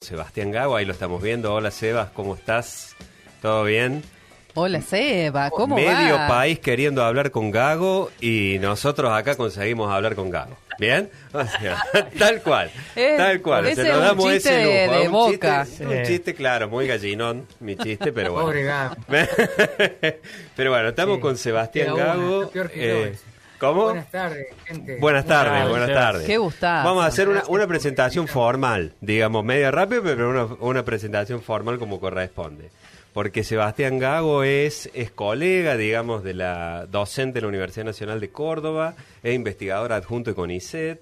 Sebastián Gago, ahí lo estamos viendo. Hola Sebas, ¿cómo estás? ¿Todo bien? Hola Seba, ¿cómo va? Medio país queriendo hablar con Gago y nosotros acá conseguimos hablar con Gago. ¿Bien? O sea, tal cual. O sea, nos damos ese lujo. De Boca. Un chiste, claro, muy gallinón, mi chiste, pero bueno. Pobre Gago. Pero bueno, estamos con Sebastián Gago. ¿Cómo? Buenas tardes, gente. Buenas tardes. Qué gustazo. Vamos a hacer una presentación formal, digamos, media rápida, pero una presentación formal como corresponde. Porque Sebastián Gago es colega, digamos, de la docente de la Universidad Nacional de Córdoba, es investigador adjunto de CONICET,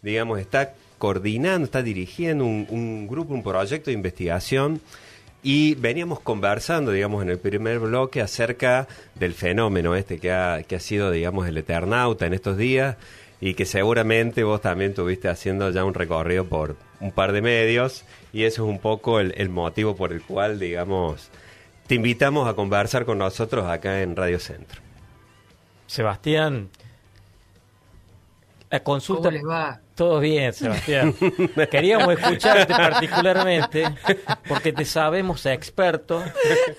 digamos, está coordinando, está dirigiendo un grupo, un proyecto de investigación. Y veníamos conversando, digamos, en el primer bloque acerca del fenómeno que ha sido, digamos, el Eternauta en estos días y que seguramente vos también estuviste haciendo ya un recorrido por un par de medios y eso es un poco el motivo por el cual, digamos, te invitamos a conversar con nosotros acá en Radio Centro. Sebastián, la consulta... ¿Cómo les va? Todo bien, Sebastián. Queríamos escucharte particularmente porque te sabemos experto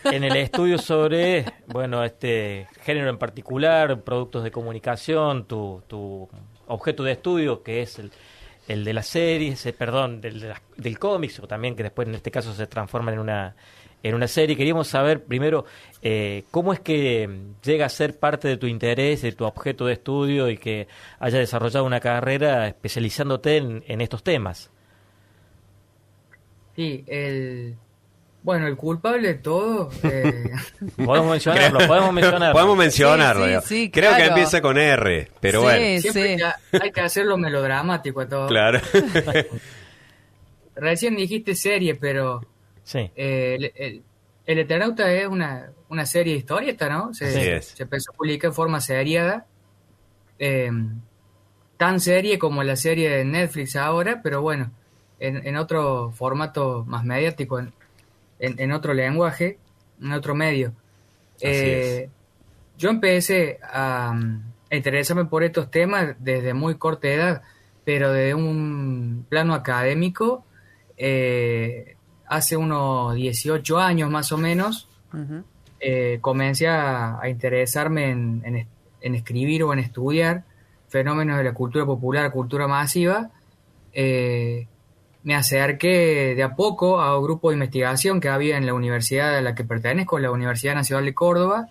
en el estudio sobre, bueno, este género en particular, productos de comunicación, tu objeto de estudio que es el de las series, del cómics, o también que después en este caso se transforma en una serie. Queríamos saber primero cómo es que llega a ser parte de tu interés, de tu objeto de estudio y que haya desarrollado una carrera especializándote en estos temas. Sí, el culpable de todo... Podemos mencionarlo. Podemos mencionarlo. Sí, creo claro. que empieza con R, pero bueno. Siempre hay que hacerlo melodramático a todo. Claro. Recién dijiste serie, pero... Sí. El Eternauta es una serie de historieta, ¿no? Se empezó a publicar en forma seriada, tan serie como la serie de Netflix ahora, pero bueno, en otro formato más mediático, en otro lenguaje, en otro medio. Yo empecé a interesarme por estos temas desde muy corta edad, pero desde un plano académico, hace unos 18 años más o menos, comencé a interesarme en escribir o en estudiar fenómenos de la cultura popular, cultura masiva. Me acerqué de a poco a un grupo de investigación que había en la universidad a la que pertenezco, la Universidad Nacional de Córdoba,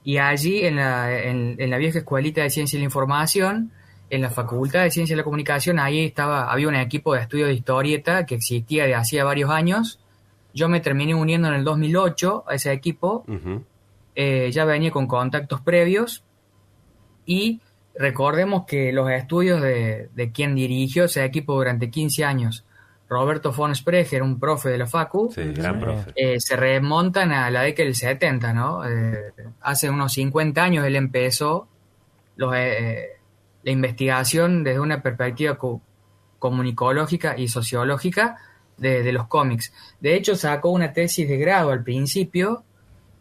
y allí en la vieja escuelita de Ciencia de la Información, en la Facultad de Ciencia de la Comunicación, ahí había un equipo de estudio de historieta que existía de hacía varios años. Yo me terminé uniendo en el 2008 a ese equipo. Ya venía con contactos previos y recordemos que los estudios de quien dirigió ese equipo durante 15 años, Roberto von Sprecher, un profe de la Facu, gran profe. se remontan a la década del 70, ¿no? Hace unos 50 años él empezó la investigación desde una perspectiva comunicológica y sociológica de los cómics. De hecho, sacó una tesis de grado al principio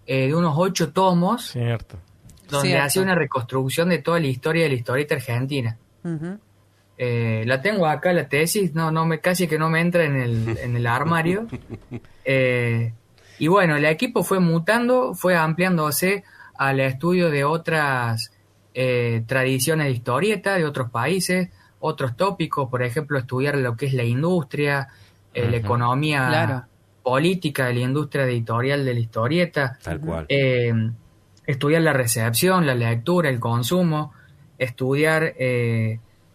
de unos 8 tomos, Cierto. donde hacía una reconstrucción de toda la historia de la historieta argentina. La tengo acá, la tesis, casi que no me entra en el armario. Y bueno, el equipo fue mutando, fue ampliándose al estudio de otras tradiciones de historieta de otros países, otros tópicos, por ejemplo, estudiar lo que es la industria, la economía política de la industria editorial de la historieta, tal cual. Estudiar la recepción, la lectura, el consumo, estudiar,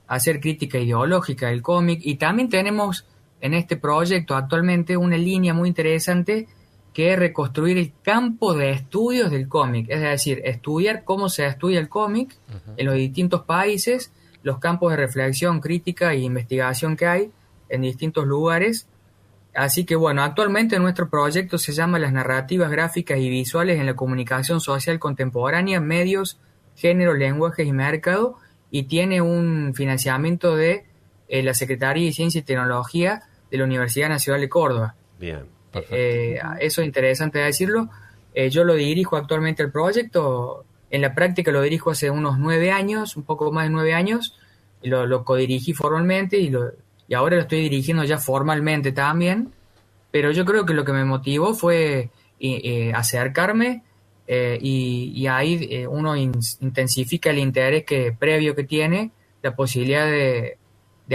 hacer crítica ideológica del cómic, y también tenemos en este proyecto actualmente una línea muy interesante que es reconstruir el campo de estudios del cómic, es decir, estudiar cómo se estudia el cómic en los distintos países, los campos de reflexión, crítica e investigación que hay en distintos lugares. Así que bueno, actualmente nuestro proyecto se llama Las narrativas gráficas y visuales en la comunicación social contemporánea, medios, género, lenguajes y mercado, y tiene un financiamiento de la Secretaría de Ciencia y Tecnología de la Universidad Nacional de Córdoba. Bien. Eso es interesante decirlo. Yo lo dirijo actualmente el proyecto. En la práctica lo dirijo hace unos 9 años, un poco más de 9 años. Lo codirigí formalmente y y ahora lo estoy dirigiendo ya formalmente también, pero yo creo que lo que me motivó fue acercarme y ahí uno intensifica el interés previo que tiene, la posibilidad de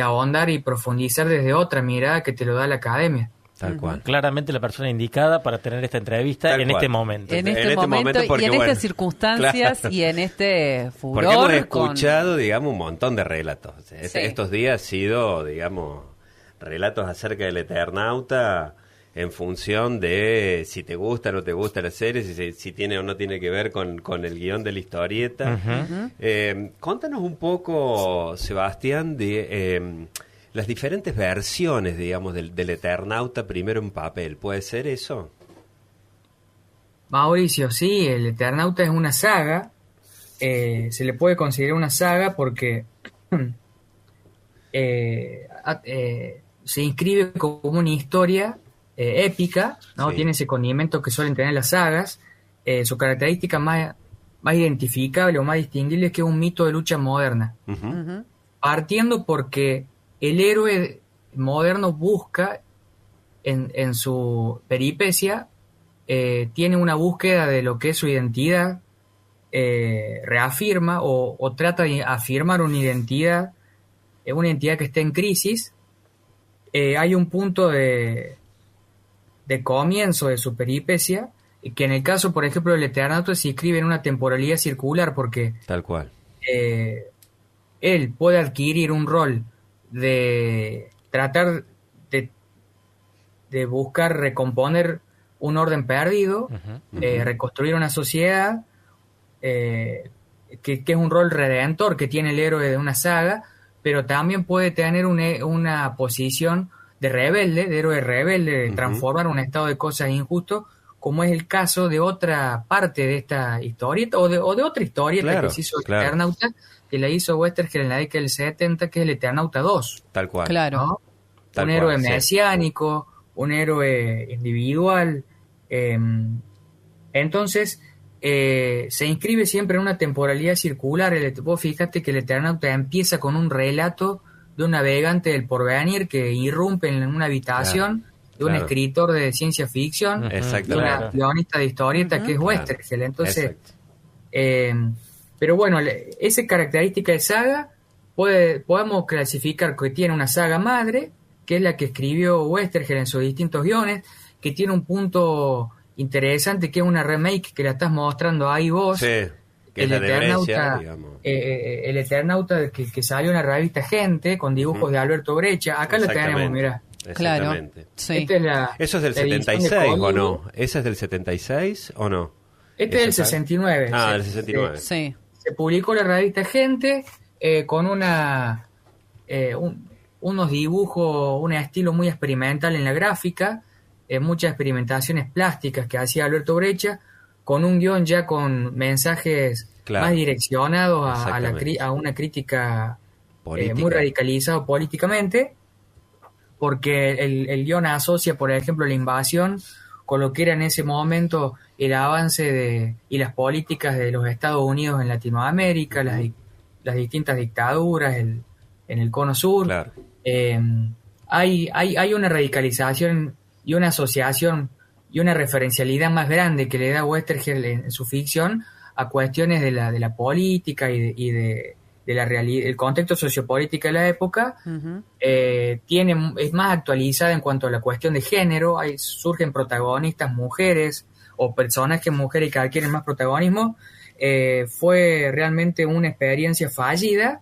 ahondar y profundizar desde otra mirada que te lo da la academia. Tal cual. Claramente la persona indicada para tener esta entrevista Tal en cual. este momento. En este momento porque, y en bueno, estas circunstancias claro. y en este furor. Porque hemos escuchado, digamos, un montón de relatos. Sí. Estos días ha sido, digamos, relatos acerca del Eternauta en función de si te gusta o no te gusta la serie, si tiene o no tiene que ver con el guión de la historieta. Contanos un poco, Sebastián, de las diferentes versiones, digamos, del Eternauta primero en papel. ¿Puede ser eso? Mauricio, sí, el Eternauta es una saga, se le puede considerar una saga porque se inscribe como una historia épica, ¿no? Sí. Tiene ese condimento que suelen tener las sagas. Su característica más identificable o más distinguible es que es un mito de lucha moderna. Ujú. Partiendo porque el héroe moderno busca en su peripecia, tiene una búsqueda de lo que es su identidad, reafirma o trata de afirmar una identidad que esté en crisis. Hay un punto de comienzo de su peripecia, que en el caso, por ejemplo, del Eternauta se inscribe en una temporalidad circular porque Tal cual. él puede adquirir un rol de tratar de buscar recomponer un orden perdido, reconstruir una sociedad, que es un rol redentor que tiene el héroe de una saga, pero también puede tener una posición de rebelde, de héroe rebelde, de transformar un estado de cosas injusto, como es el caso de otra parte de esta historieta, o de otra historieta, Claro, que se hizo el claro. Eternauta, que la hizo Westergel en la década del 70, que es el Eternauta 2. Tal cual. Claro. ¿No? Tal Un héroe cual, sí. mesiánico, un héroe individual. Entonces, se inscribe siempre en una temporalidad circular. Vos fíjate que el Eternauta empieza con un relato de un navegante del porvenir que irrumpe en una habitación de un claro. escritor de ciencia ficción, de Exactamente. una guionista de historieta que es Claro. Westergel. Entonces, Exacto. pero bueno, esa característica de saga podemos clasificar que tiene una saga madre, que es la que escribió Westergel en sus distintos guiones, que tiene un punto interesante, que es una remake que la estás mostrando ahí vos. Sí, que es la de Brescia, digamos. El Eternauta que salió en la revista Gente, con dibujos de Alberto Brecha. Acá lo tenemos, mirá. Claro. Exactamente. Sí. Esta es la, ¿Eso es del la edición de 76 o código. no? ¿Esa es del 76 o no? Este es del ¿Esa sabe? 69. Ah, del 69. Sí. Se publicó la revista Gente con unos dibujos, un estilo muy experimental en la gráfica, muchas experimentaciones plásticas que hacía Alberto Brecha, con un guión ya con mensajes Claro. más direccionados Exactamente. a una crítica Política. muy radicalizado políticamente, porque el guión asocia, por ejemplo, la invasión con lo que era en ese momento el avance y las políticas de los Estados Unidos en Latinoamérica, las distintas dictaduras en el Cono Sur. Claro. Hay una radicalización y una asociación y una referencialidad más grande que le da Westergel en su ficción a cuestiones de la política y de la realidad, el contexto sociopolítico de la época. Ujú. Es más actualizada en cuanto a la cuestión de género. Surgen protagonistas mujeres o personajes mujeres que adquieren más protagonismo. Fue realmente una experiencia fallida.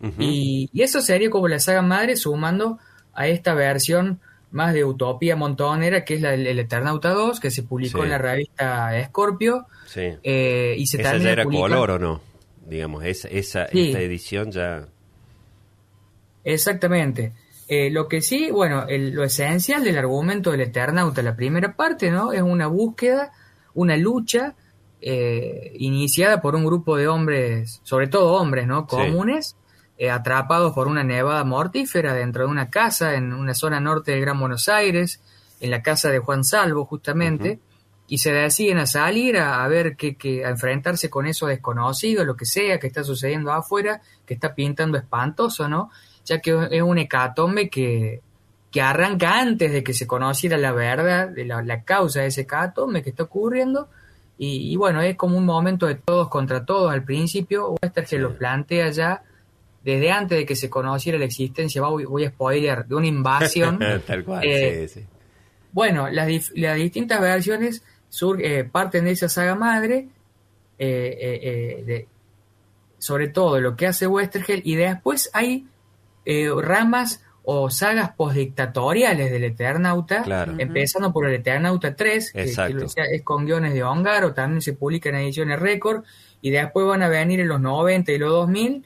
Ujú. Y eso sería como la saga madre, sumando a esta versión más de utopía montonera, que es el Eternauta 2, que se publicó Sí. en la revista Scorpio. Sí. Y se ¿Esa termina ya era publicando- color o no? Digamos, Sí. esta edición ya... Exactamente. Lo que sí, bueno, lo esencial del argumento del Eternauta, la primera parte, ¿no? Es una búsqueda, una lucha iniciada por un grupo de hombres, sobre todo hombres, ¿no? Sí. Comunes, atrapados por una nevada mortífera dentro de una casa en una zona norte del Gran Buenos Aires, en la casa de Juan Salvo, justamente, y se deciden a salir a ver a enfrentarse con eso desconocido, lo que sea que está sucediendo afuera, que está pintando espantoso, ¿no? ya que es un hecatombe que arranca antes de que se conociera la verdad de la causa de ese hecatombe que está ocurriendo, y bueno, es como un momento de todos contra todos al principio. Westergel lo plantea ya desde antes de que se conociera la existencia, voy a spoiler, de una invasión. Tal cual, sí. Bueno, las distintas versiones parten de esa saga madre, sobre todo lo que hace Westergel, y después hay ramas o sagas postdictatoriales del Eternauta, claro. Empezando por el Eternauta 3, que es con guiones de Ongaro, también se publica en ediciones récord, y después van a venir en los 90 y los 2000,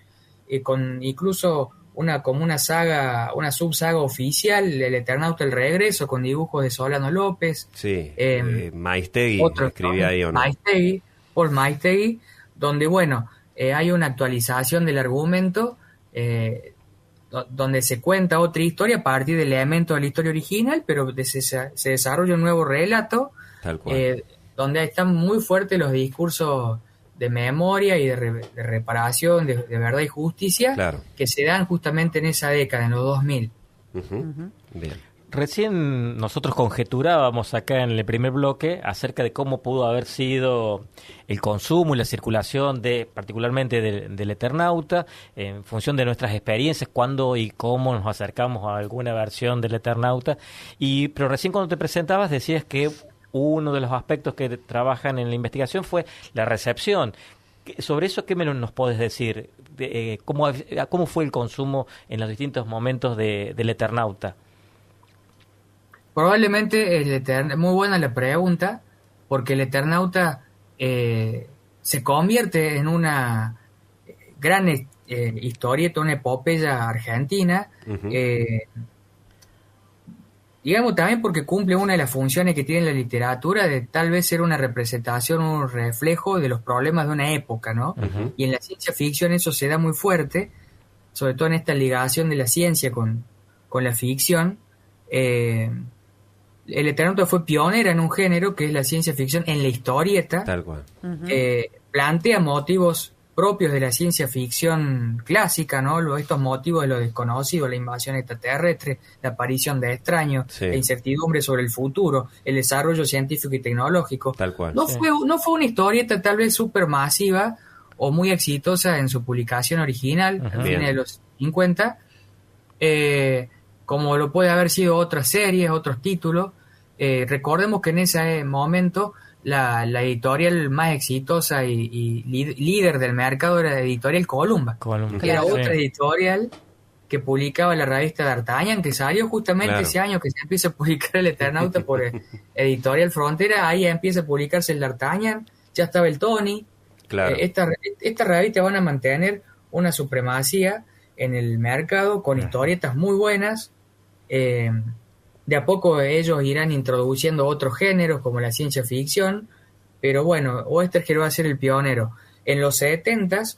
con incluso una saga, una subsaga oficial, el Eternauta El Regreso, con dibujos de Solano López. Sí, Maistegui escribía, ¿no? ahí, ¿o no? Paul Maistegui, donde, bueno, hay una actualización del argumento, donde se cuenta otra historia a partir del elemento de la historia original, pero se desarrolla un nuevo relato, tal cual. Donde están muy fuertes los discursos de memoria y de reparación, de verdad y justicia, claro, que se dan justamente en esa década, en los 2000. Bien. Recién nosotros conjeturábamos acá en el primer bloque acerca de cómo pudo haber sido el consumo y la circulación particularmente del Eternauta, en función de nuestras experiencias, cuándo y cómo nos acercamos a alguna versión del Eternauta. Pero recién cuando te presentabas decías que uno de los aspectos que trabajan en la investigación fue la recepción. Sobre eso, ¿qué nos podés decir? ¿Cómo fue el consumo en los distintos momentos del Eternauta? Probablemente muy buena la pregunta, porque el Eternauta se convierte en una gran historieta, una epopeya argentina, digamos también porque cumple una de las funciones que tiene la literatura, de tal vez ser una representación, un reflejo de los problemas de una época, ¿no? Y en la ciencia ficción eso se da muy fuerte, sobre todo en esta ligación de la ciencia con la ficción. El Eternauta fue pionera en un género que es la ciencia ficción en la historieta. Tal cual. Plantea motivos propios de la ciencia ficción clásica, ¿no? Estos motivos de lo desconocido, la invasión extraterrestre, la aparición de extraños, la incertidumbre sobre el futuro, el desarrollo científico y tecnológico. Tal cual. No fue una historieta tal vez súper masiva o muy exitosa en su publicación original, a fines de los 50, como lo puede haber sido otras series, otros títulos. Recordemos que en ese momento la editorial más exitosa y líder del mercado era la editorial Columba. Que era otra editorial que publicaba la revista D'Artagnan, que salió justamente ese año que se empieza a publicar el Eternauta por editorial Frontera. Ahí empieza a publicarse el D'Artagnan, ya estaba el Tony. Claro. Esta revista van a mantener una supremacía en el mercado con historietas muy buenas. De a poco ellos irán introduciendo otros géneros como la ciencia ficción, pero bueno, Westergel va a ser el pionero. En los 70s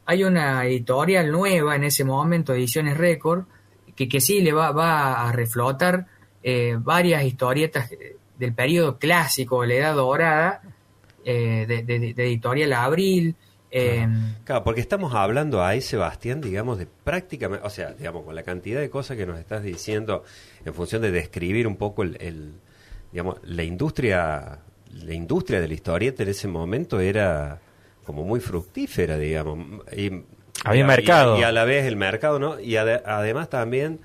hay una editorial nueva en ese momento, Ediciones Récord, que sí le va a reflotar varias historietas del periodo clásico, la Edad Dorada, de Editorial Abril. Claro, porque estamos hablando ahí, Sebastián, digamos, de prácticamente, o sea, digamos, con la cantidad de cosas que nos estás diciendo en función de describir un poco digamos, la industria de la historieta en ese momento era como muy fructífera, digamos. Había mercado. Y a la vez el mercado, ¿no? Y además también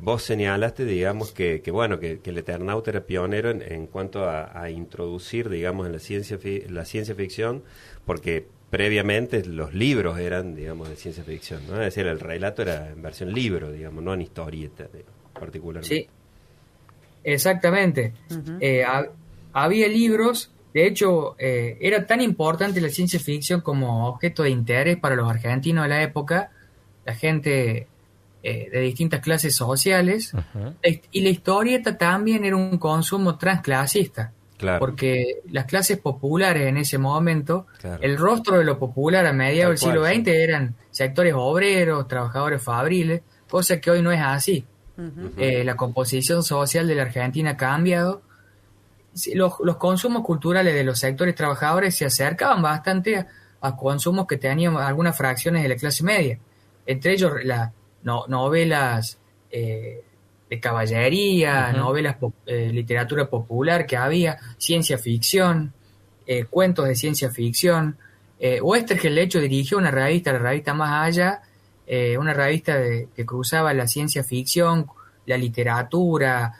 vos señalaste, digamos, que el Eternauta era pionero en cuanto a introducir, digamos, en la ciencia ficción, porque previamente los libros eran, digamos, de ciencia ficción, ¿no? Es decir, el relato era en versión libro, digamos, no en historieta particularmente. Sí, exactamente. Había libros, de hecho, era tan importante la ciencia ficción como objeto de interés para los argentinos de la época, la gente de distintas clases sociales, y la historieta también era un consumo transclasista. Claro. Porque las clases populares en ese momento, el rostro de lo popular a mediados del siglo XX eran sectores obreros, trabajadores fabriles, cosa que hoy no es así. La composición social de la Argentina ha cambiado. Los consumos culturales de los sectores trabajadores se acercaban bastante a consumos que tenían algunas fracciones de la clase media. Entre ellos novelas de caballería, novelas, literatura popular que había, ciencia ficción, cuentos de ciencia ficción. Oesterheld, de hecho, dirigió una revista, la revista Más Allá, una revista que cruzaba la ciencia ficción, la literatura,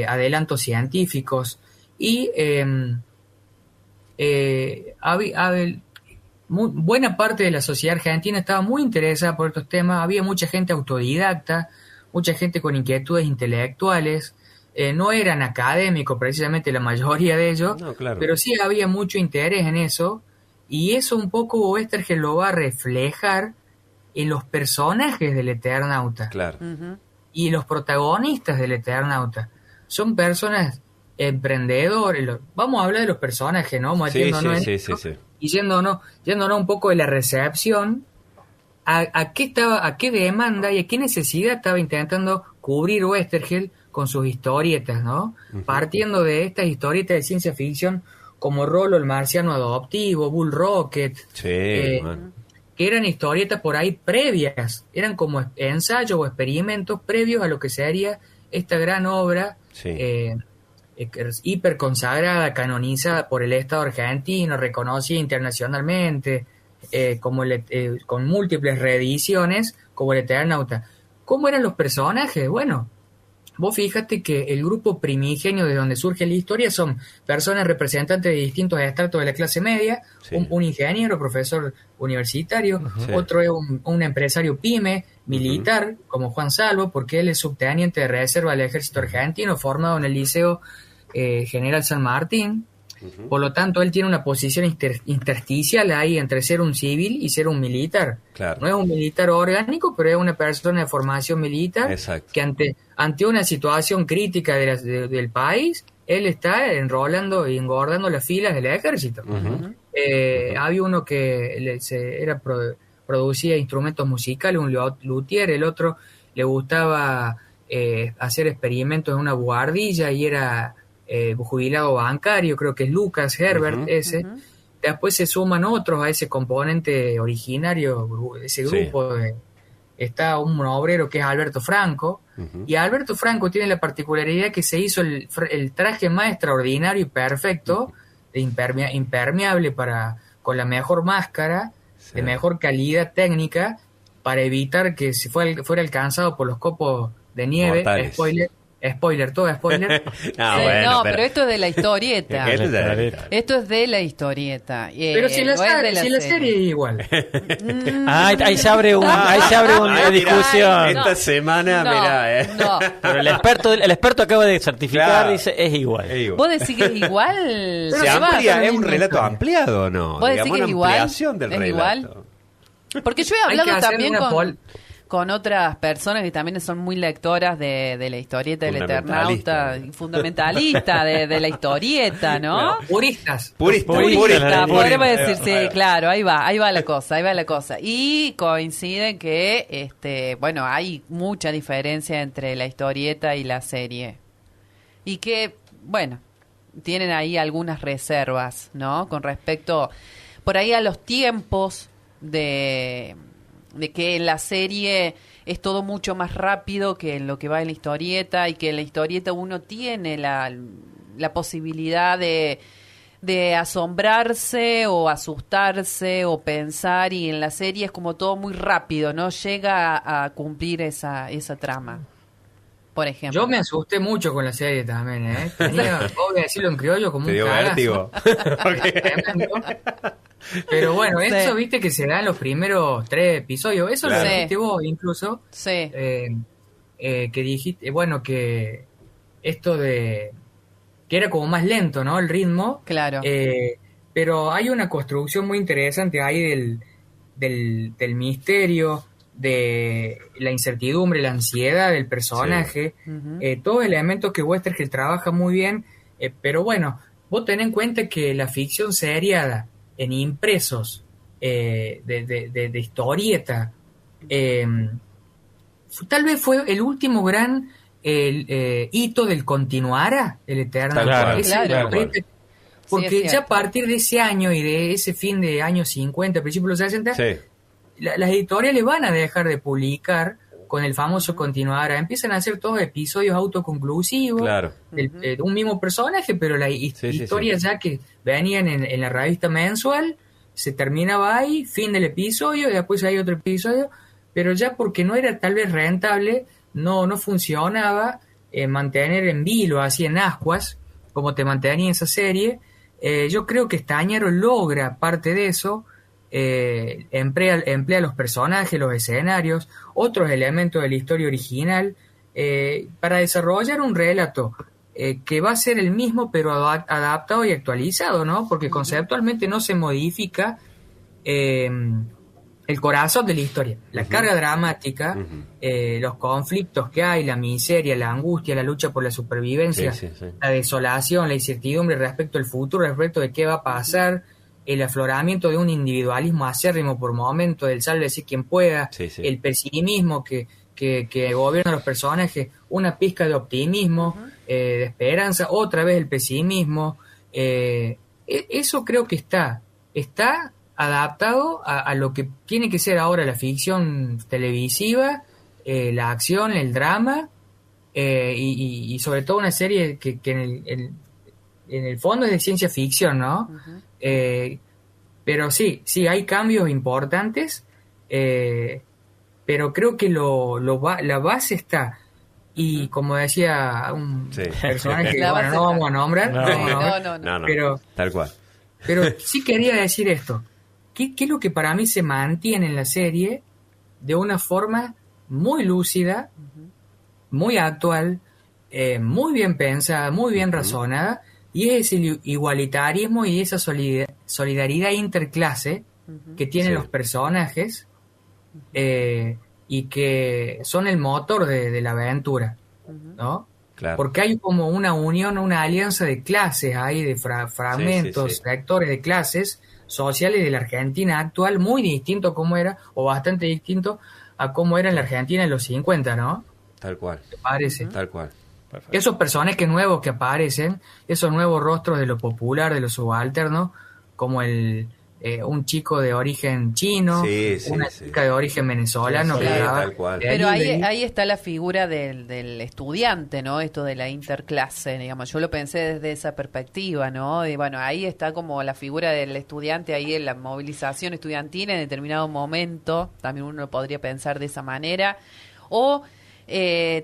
adelantos científicos, y buena parte de la sociedad argentina estaba muy interesada por estos temas. Había mucha gente autodidacta, mucha gente con inquietudes intelectuales. No eran académicos precisamente la mayoría de ellos, No, claro. pero sí había mucho interés en eso, y eso un poco Oesterheld lo va a reflejar en los personajes del Eternauta. Claro. Y los protagonistas del Eternauta son personas emprendedores. Vamos a hablar de los personajes, ¿no? Metiéndonos en esto, Sí. y yéndonos un poco de la recepción a qué demanda y a qué necesidad estaba intentando cubrir Oesterheld con sus historietas, ¿no? Partiendo de estas historietas de ciencia ficción como Rolo el marciano adoptivo, Bull Rocket, Man. que eran historietas por ahí previas, eran como ensayos o experimentos previos a lo que sería esta gran obra, hiper consagrada, canonizada por el Estado argentino, reconocida internacionalmente, con múltiples reediciones, como el Eternauta. ¿Cómo eran los personajes? Bueno, vos fíjate que el grupo primigenio de donde surge la historia son personas representantes de distintos estratos de la clase media, un ingeniero, profesor universitario, otro es un empresario pyme, militar, como Juan Salvo, porque él es subteniente de reserva del ejército argentino, formado en el Liceo General San Martín. Por lo tanto, él tiene una posición intersticial ahí entre ser un civil y ser un militar. Claro. No es un militar orgánico, pero es una persona de formación militar. Exacto. Que ante una situación crítica del país, él está enrolando y engordando las filas del ejército. Había uno que producía instrumentos musicales, un luthier, el otro le gustaba hacer experimentos en una buhardilla y era jubilado bancario, creo que es Lucas Herbert ese. Después se suman otros a ese componente originario de ese grupo. Está un obrero que es Alberto Franco, y Alberto Franco tiene la particularidad que se hizo el traje más extraordinario y perfecto, de impermeable con la mejor máscara, de mejor calidad técnica, para evitar que fuera alcanzado por los copos de nieve. Mortales. Spoiler, todo spoiler. Pero esto es de la historieta. Esto es de la historieta. Pero si la serie es igual. Ahí se abre una discusión. Esta semana, mirá. No. Pero el experto acaba de certificar, dice, es igual. ¿Vos decís que es igual? Se amplia, es un relato ampliado, ¿no? ¿Vos decís que es igual? Ampliación del relato. Igual? Porque yo he hablado también con otras personas que también son muy lectoras de la historieta del Eternauta, fundamentalista de la historieta, ¿no? Puristas. Podríamos decir, sí, claro, ahí va la cosa. Y coinciden que, hay mucha diferencia entre la historieta y la serie. Y que, tienen ahí algunas reservas, ¿no? Con respecto, por ahí a los tiempos de que en la serie es todo mucho más rápido que en lo que va en la historieta, y que en la historieta uno tiene la posibilidad de asombrarse o asustarse o pensar, y en la serie es como todo muy rápido, no llega a cumplir esa trama. Por ejemplo. Yo me asusté mucho con la serie también, ¿eh? Voy a decirlo en criollo, como un cagazo. Pero bueno, eso viste que se da en los primeros 3 episodios. Eso lo dijiste vos incluso. Sí. Que dijiste, que esto de que era como más lento, ¿no? El ritmo. Claro. Pero hay una construcción muy interesante ahí del misterio, de la incertidumbre, la ansiedad del personaje. Todos elementos que Oesterheld trabaja muy bien. Pero vos ten en cuenta que la ficción seriada en impresos de historieta tal vez fue el último gran hito del continuará el Eternauta. Claro. Porque ya a partir de ese año y de ese fin de años 50, principios de los 60, las editoriales van a dejar de publicar con el famoso continuar, empiezan a hacer todos episodios autoconclusivos Claro. de un mismo personaje, pero la historia ya que venían en la revista mensual, se terminaba ahí, fin del episodio, y después hay otro episodio, pero ya porque no era tal vez rentable, no funcionaba mantener en vilo, así en ascuas, como te mantenía esa serie. Yo creo que Stañaro logra parte de eso, emplea los personajes, los escenarios, otros elementos de la historia original, para desarrollar un relato que va a ser el mismo, pero adaptado y actualizado, ¿no? Porque conceptualmente no se modifica el corazón de la historia, la carga dramática, los conflictos que hay, la miseria, la angustia, la lucha por la supervivencia, la desolación, la incertidumbre respecto al futuro, respecto de qué va a pasar, el afloramiento de un individualismo acérrimo por momento, del sálvese quien pueda, el pesimismo que gobierna a los personajes, una pizca de optimismo, de esperanza, otra vez el pesimismo. Eso creo que está adaptado a lo que tiene que ser ahora la ficción televisiva, la acción, el drama, y sobre todo una serie que en el fondo es de ciencia ficción, ¿no? Pero sí, hay cambios importantes, pero creo que la base está. Y como decía un personaje que bueno, no vamos a nombrar, No. Pero, tal cual. Pero sí quería decir esto. ¿Qué es lo que para mí se mantiene en la serie de una forma muy lúcida, muy actual, muy bien pensada, muy bien razonada? Y es ese igualitarismo y esa solidaridad interclase que tienen los personajes, y que son el motor de la aventura, ¿no? Claro. Porque hay como una unión, una alianza de clases, hay de fragmentos, sectores de clases sociales de la Argentina actual, muy distinto a cómo era, o bastante distinto a cómo era en la Argentina en los 50, ¿no? Tal cual. ¿Te parece? Tal cual. Perfecto. Esos personajes nuevos que aparecen, esos nuevos rostros de lo popular, de lo subalterno, como un chico de origen chino, una chica de origen venezolano. Tal cual. Pero ahí está la figura del estudiante, ¿no? Esto de la interclase, digamos. Yo lo pensé desde esa perspectiva, ¿no? Y bueno, ahí está como la figura del estudiante ahí en la movilización estudiantil en determinado momento. También uno lo podría pensar de esa manera. O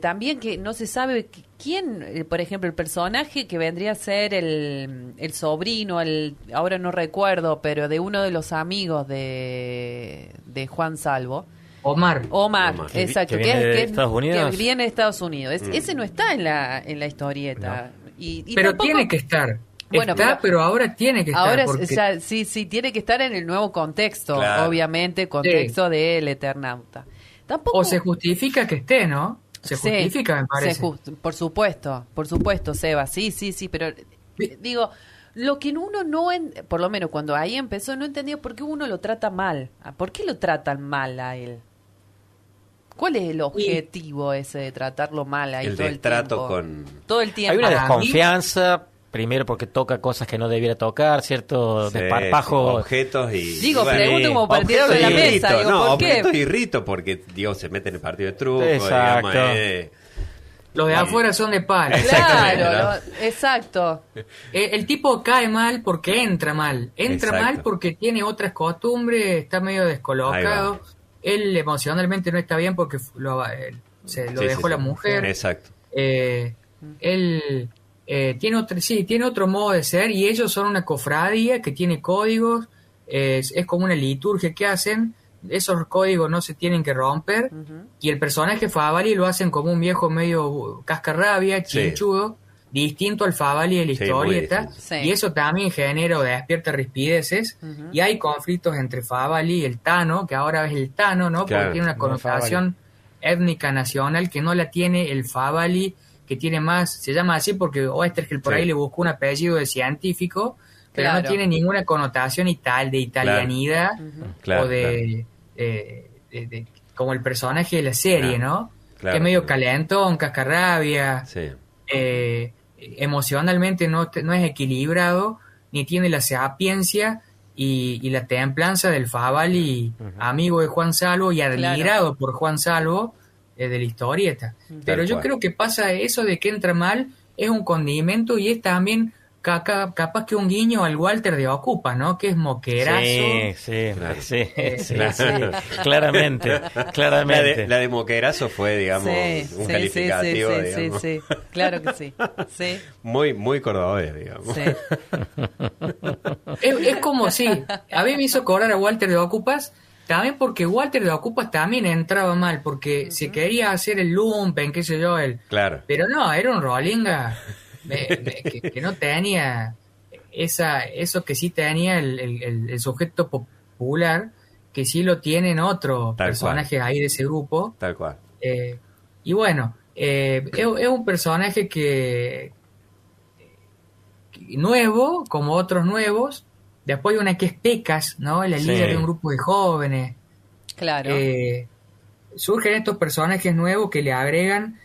también que no se sabe quién, por ejemplo, el personaje que vendría a ser el sobrino, ahora no recuerdo, pero de uno de los amigos de Juan Salvo. Omar, exacto, que viene de Estados Unidos. Que viene de Estados Unidos. Ese no está en la historieta. No. Y pero tampoco, tiene que estar. Bueno, pero ahora tiene que estar. Ahora porque... sí, tiene que estar en el nuevo contexto, claro. Obviamente, contexto del Eternauta. Tampoco... O se justifica que esté, ¿no? Se justifica, me parece. Por supuesto, Seba, sí, pero digo, lo que uno no, por lo menos cuando ahí empezó, no entendía por qué uno lo trata mal. ¿Por qué lo tratan mal a él? ¿Cuál es el objetivo ese de tratarlo mal ahí todo el tiempo? Todo el tiempo. Hay una desconfianza... Primero porque toca cosas que no debiera tocar, cierto desparpajo. Objetos y... Digo, pregunto como para tirarlo de la mesa. Digo, ¿por qué? Objetos y ritos, porque, digo, se meten en el partido de truco. Exacto. Digamos, los de afuera son de palo. Claro, exacto. El tipo cae mal porque entra mal. Mal porque tiene otras costumbres, está medio descolocado. Él emocionalmente no está bien porque lo dejó la mujer. Exacto. Él... tiene otro modo de ser y ellos son una cofradía que tiene códigos, es como una liturgia que hacen, esos códigos no se tienen que romper, y el personaje Favali lo hacen como un viejo medio cascarrabia, chinchudo, distinto al Favali de la historieta, y eso también genera o despierta rispideces, y hay conflictos entre Favali y el Tano, que ahora es el Tano, ¿no? Porque tiene una connotación étnica nacional que no la tiene el Favali, que tiene más, se llama así porque Oestergel por ahí le buscó un apellido de científico, pero no tiene ninguna connotación de italianidad, o de como el personaje de la serie, ¿no? Que es medio calentón, cascarrabia, emocionalmente no es equilibrado, ni tiene la sapiencia y la templanza del Favali, amigo de Juan Salvo y admirado por Juan Salvo, de la historieta. Pero Tal yo cual. creo que pasa eso de que entra mal, es un condimento y es también capaz que un guiño al Walter de Ocupa, ¿no? Que es moquerazo. Claro. Sí, Claro. claramente. La de moquerazo fue, digamos, un calificativo, digamos. sí, claro que sí. Sí, Muy, muy cordobés, digamos. sí. Es como si, a mí me hizo cobrar a Walter de Ocupas, también porque Walter de Ocupas también entraba mal, porque se quería hacer el lumpen, qué sé yo, Claro. pero no, era un rolinga que no tenía eso que sí tenía el sujeto popular, que sí lo tienen otros Tal personajes ahí de ese grupo. Tal cual. Y bueno, es un personaje que nuevo, como otros nuevos. Después hay una que es Pecas, ¿no? La Sí. líder de un grupo de jóvenes. Claro. Surgen estos personajes nuevos que le agregan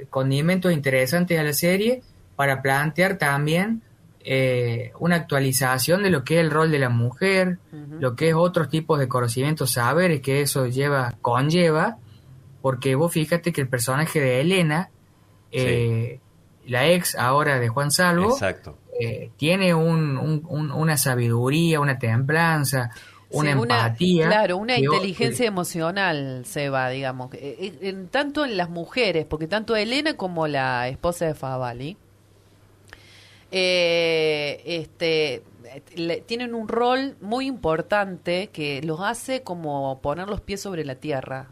condimentos interesantes a la serie para plantear también una actualización de lo que es el rol de la mujer, lo que es otros tipos de conocimientos, saberes que eso conlleva, porque vos fíjate que el personaje de Elena, la ex ahora de Juan Salvo, Exacto. tiene una sabiduría, una templanza, una Sí, empatía. Claro, una que- inteligencia emocional, Seba, digamos. Tanto en las mujeres, porque tanto Elena como la esposa de Favali tienen un rol muy importante que los hace como poner los pies sobre la tierra.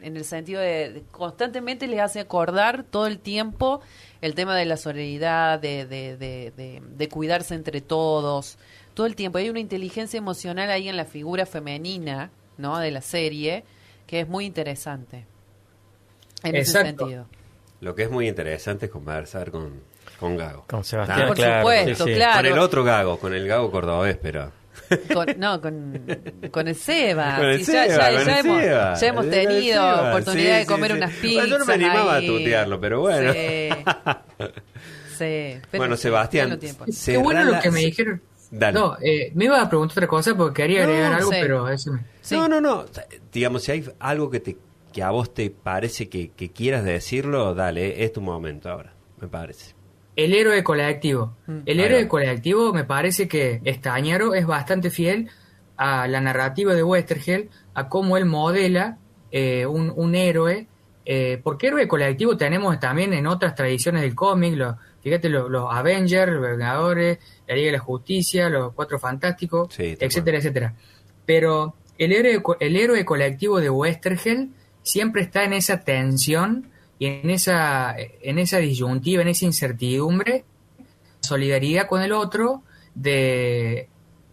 En el sentido de constantemente les hace acordar todo el tiempo el tema de la solidaridad, de cuidarse entre todos, todo el tiempo. Hay una inteligencia emocional ahí en la figura femenina, ¿no? De la serie, que es muy interesante en ese Exacto. sentido. Lo que es muy interesante es conversar con Gago. Con Sebastián, Por claro. supuesto, sí, sí. claro. Con el otro Gago, con el Gago cordobés, pero... Con el Seba. Con el Sí, ya Seba, con el hemos, Seba. ya hemos Con el tenido Seba, oportunidad sí, de comer sí, unas sí. pizzas. Bueno, yo no me animaba ahí. a tutearlo, pero bueno. Sí. Sí, pero Bueno, sí, Sebastián, ya lo tiempo. Qué bueno lo que me dijeron. Dale. No, me iba a preguntar otra cosa porque quería agregar No, algo, sí. pero eso me... Sí. No. Digamos, si hay algo que a vos te parece que quieras decirlo, dale, es tu momento ahora, me parece. El héroe colectivo. El Ahí héroe va. colectivo me parece que Estañaro es bastante fiel a la narrativa de Westergel, a cómo él modela un héroe, porque héroe colectivo tenemos también en otras tradiciones del cómic, fíjate los Avengers, los Vengadores, la Liga de la Justicia, los Cuatro Fantásticos, Sí, tal etcétera, etcétera. Pero el héroe colectivo de Westergel siempre está en esa tensión y en esa disyuntiva, en esa incertidumbre, solidaridad con el otro, de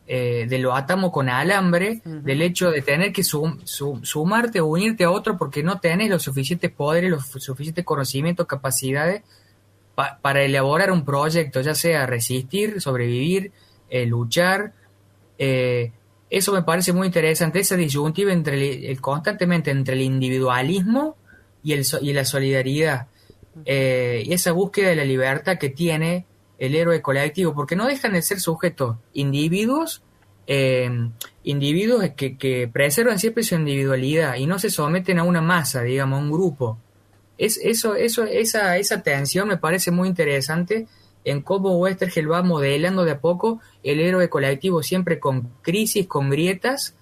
lo atamos con alambre, del hecho de tener que sumarte o unirte a otro porque no tenés los suficientes poderes, los suficientes conocimientos, capacidades para elaborar un proyecto, ya sea resistir, sobrevivir, luchar. Eso me parece muy interesante, esa disyuntiva constantemente entre el individualismo y la solidaridad, y esa búsqueda de la libertad que tiene el héroe colectivo, porque no dejan de ser sujetos, individuos que preservan siempre su individualidad y no se someten a una masa, digamos, a un grupo. Esa tensión me parece muy interesante en cómo Westergel va modelando de a poco el héroe colectivo, siempre con crisis, con grietas,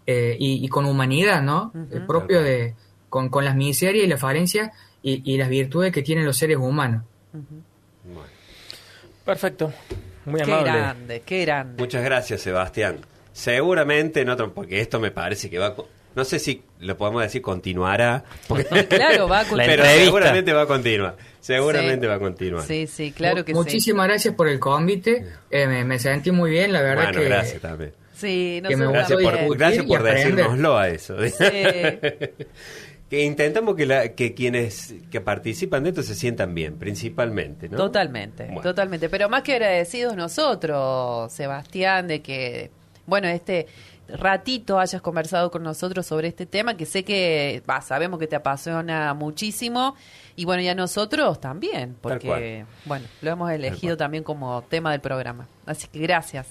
y con humanidad, ¿no? Propio de con las miserias y las falencias y las virtudes que tienen los seres humanos. Bueno. Perfecto. Muy Qué amable. grande, qué grande. Muchas gracias, Sebastián. Seguramente porque esto me parece que no sé si lo podemos decir continuará, porque- Claro, va a La pero entrevista. seguramente va a continuar. Seguramente Sí. va a continuar. Sí, sí, claro que Muchísimas gracias por el convite. Me sentí muy bien, la verdad Bueno, que gracias también. sí. que me nosotros Gracias por, Discutir también. gracias y por aprender. decírnoslo a eso. Sí. Que intentamos que quienes que participan de esto se sientan bien, principalmente, ¿no? Totalmente, Bueno. totalmente. Pero más que agradecidos nosotros, Sebastián, de que, bueno, este ratito hayas conversado con nosotros sobre este tema, que sé que, sabemos que te apasiona muchísimo, y bueno, y a nosotros también, Tal porque, bueno, lo hemos elegido también como tema del programa. Así que gracias.